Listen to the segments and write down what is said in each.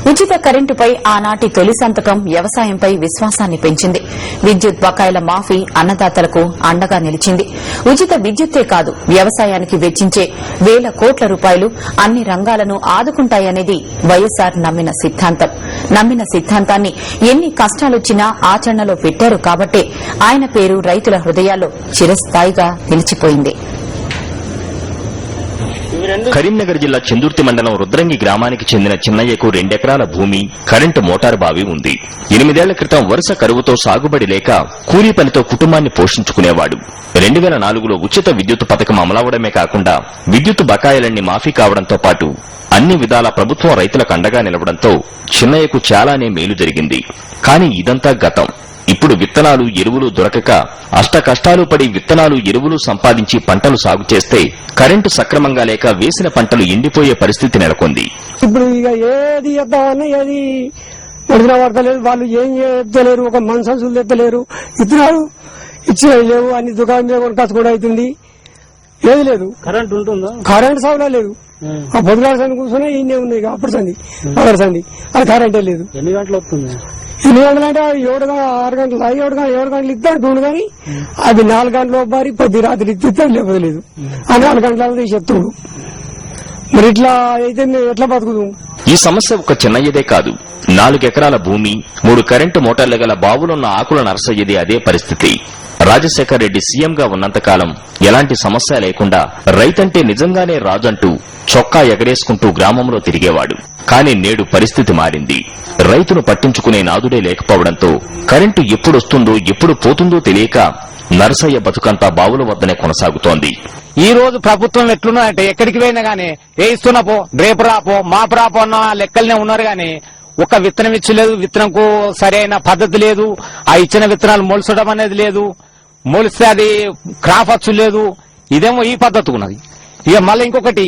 ఉచిత కరెంటుపై ఆనాటి తొలి సంతకం వ్యవసాయంపై విశ్వాసాన్ని పెంచింది. విద్యుత్ బకాయిల మాఫీ అన్నదాతలకు అండగా నిలిచింది. ఉచిత విద్యుత్తే కాదు, వ్యవసాయానికి వెచ్చించే వేల కోట్ల రూపాయలు అన్ని రంగాలను ఆదుకుంటాయనేది వైఎస్సార్ నమ్మిన సిద్ధాంతం. నమ్మిన సిద్ధాంతాన్ని ఎన్ని కష్టాలొచ్చినా ఆచరణలో పెట్టారు కాబట్టే ఆయన పేరు రైతుల హృదయాల్లో చిరస్థాయిగా నిలిచిపోయింది. కరీంనగర్ జిల్లా చందుర్తి మండలం రుద్రంగి గ్రామానికి చెందిన చిన్నయ్యకు 2 ఎకరాల భూమి, కరెంటు మోటారు బావి ఉంది. 8 ఏళ్ల క్రితం వరుస కరువుతో సాగుబడి లేక కూలీ పనితో కుటుంబాన్ని పోషించుకునేవాడు. 2004లో ఉచిత విద్యుత్ పథకం అమలవడమే కాకుండా విద్యుత్ బకాయిలన్నీ మాఫీ కావడంతో పాటు అన్ని విధాల ప్రభుత్వం రైతులకు అండగా నిలవడంతో చిన్నయ్యకు చాలానే మేలు జరిగింది. కానీ ఇదంతా గతం. ఇప్పుడు విత్తనాలు, ఎరువులు దొరకక అష్టకష్టాలు పడి విత్తనాలు, ఎరువులు సంపాదించి పంటలు సాగు చేస్తే కరెంటు సక్రమంగా లేక వేసిన పంటలు ఎండిపోయే పరిస్థితి నెలకొంది. ఇప్పుడు ఇక ఏది ఎద్దామన్నా ఏది ఒడిన పడతలేదు, వాళ్ళు ఏం ఎత్తలేరు, ఒక మనసంసులు ఎత్తలేరు, విత్తనాలు ఇచ్చిన లేవు, అన్ని దుకాణం మీద కొనుకాసు కూడా అవుతుంది, ఏది లేదు. కరెంట్ ఉంటుందా? కరెంట్ సౌలా లేదు. ఆ పొద్దుగాల సంది కూర్చొని ఇన్నే ఉన్నాయి, అప్పుడు సంది అక్కడ సంది అది కరెంటే లేదు. ఎన్ని గంటలు వస్తుంది? 8 గంటలు అంటే 6 గంటలు 7 గంటలు ఇస్తాడు చూడు, కానీ అది 4 గంటలు మరి పొద్దు రాత్రి ఇస్తాడు, లేకపోతే లేదు. ఆ 4 గంటల చెప్తాడు. మరి ఇట్లా అయితే మేము ఎట్లా బతుకుతాం? ఈ సమస్య ఒక చిన్నయ్యదే కాదు. 4 ఎకరాల భూమి, 3 కరెంటు మోటార్లు గల బావులున్న ఆకుల నరసయ్యది అదే పరిస్థితి. రాజశేఖర్ రెడ్డి సీఎంగా ఉన్నంతకాలం ఎలాంటి సమస్య లేకుండా రైతంటే నిజంగానే రాజంటూ చొక్కా ఎగరేసుకుంటూ గ్రామంలో తిరిగేవాడు. కానీ నేడు పరిస్థితి మారింది. రైతును పట్టించుకునే నాదుడే లేకపోవడంతో కరెంటు ఎప్పుడొస్తుందో ఎప్పుడు పోతుందో తెలియక నరసయ్య బతుకంతా బావుల వద్దనే కొనసాగుతోంది. ఈ రోజు ప్రభుత్వం ఎట్లున్నారంటే ఎక్కడికి పోయినా గానీ ఏ ఇస్తున్నా పో, రేపు రాపో, మాపు రాపో అన్న లెక్కలనే ఉన్నారు. గానీ ఒక విత్తనం ఇచ్చలేదు, విత్తనంకు సరైన పద్ధతి లేదు, ఆ ఇచ్చిన విత్తనాలు మొలసడం అనేది లేదు, మొలిస్తే అది క్రాప్ వచ్చు లేదు. ఇదేమో ఈ పద్ధతి ఉన్నది. ఇక మళ్ళీ ఇంకొకటి,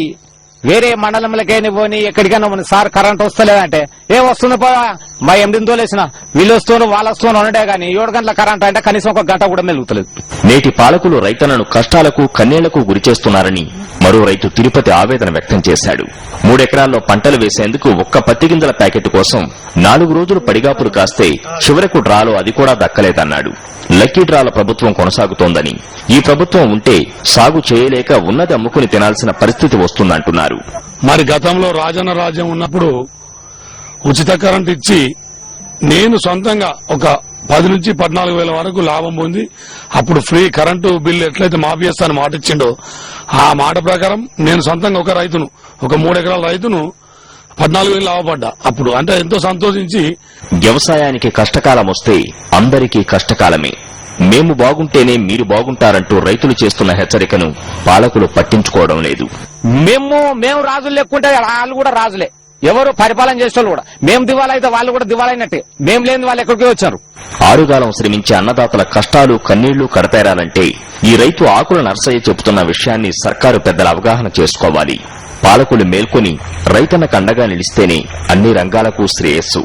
వేరే మండలంలకైనా పోని ఎక్కడికైనా పోనీ సార్ కరెంట్ వస్తలేదంటే ఏం వస్తుంది పోవా, మా ఎండిని తోలేసిన వీళ్ళు వస్తున్నారు వాళ్ళు వస్తున్నారు అనడే గానీ 7 గంటల కరెంట్ అంటే కనీసం 1 గంట కూడా మెలుగుతలేదు. నేటి పాలకులు రైతన్నను కష్టాలకు, కన్నీళ్లకు గురిచేస్తున్నారని మరో రైతు తిరుపతి ఆవేదన వ్యక్తం చేశాడు. 3 ఎకరాల్లో పంటలు వేసేందుకు ఒక్క పత్తి గింజల ప్యాకెట్ కోసం 4 రోజులు పడిగాపులు కాస్తే చివరకు డ్రాలో అది కూడా దక్కలేదన్నాడు. లక్కీ డ్రాల ప్రభుత్వం కొనసాగుతోందని, ఈ ప్రభుత్వం ఉంటే సాగు చేయలేక ఉన్నది అమ్ముకుని తినాల్సిన పరిస్థితి వస్తుందంటున్నారు. మరి గతంలో రాజన్న రాజ్యం ఉన్నప్పుడు ఉచిత కరెంట్ ఇచ్చి నేను సొంతంగా ఒక 10 నుంచి 14 వేల వరకు లాభం పొంది అప్పుడు ఫ్రీ కరెంటు బిల్లు ఎట్లయితే మాఫీ చేస్తానని మాట ఇచ్చిండో ఆ మాట ప్రకారం నేను సొంతంగా ఒక రైతును, ఒక 3 ఎకరాల రైతును 14,000 లాభపడ్డా. అప్పుడు అంటే ఎంతో సంతోషించి. వ్యవసాయానికి కష్టకాలం వస్తే అందరికీ కష్టకాలమే. మేము బాగుంటేనే మీరు బాగుంటారంటూ రైతులు చేస్తున్న హెచ్చరికను పాలకులు పట్టించుకోవడం లేదు. మేము రాజులు లెక్కుంటే వాళ్ళు కూడా రాజులే, ఎవరు పరిపాలన చేసేవాళ్ళు కూడా. మేము దివాలైతే వాళ్ళు కూడా దివాలైనట్టే. మేము లేని వాళ్ళు ఎక్కడికి వచ్చారు. ఆరుగాలం శ్రమించే అన్నదాతల కష్టాలు, కన్నీళ్లు కడతేరాలంటే ఈ రైతు ఆకుల నర్సయ్య చెబుతున్న విషయాన్ని సర్కారు పెద్దల అవగాహన చేసుకోవాలి. పాలకులు మేల్కొని రైతన్నకు అండగా నిలిస్తేనే అన్ని రంగాలకు శ్రేయస్సు.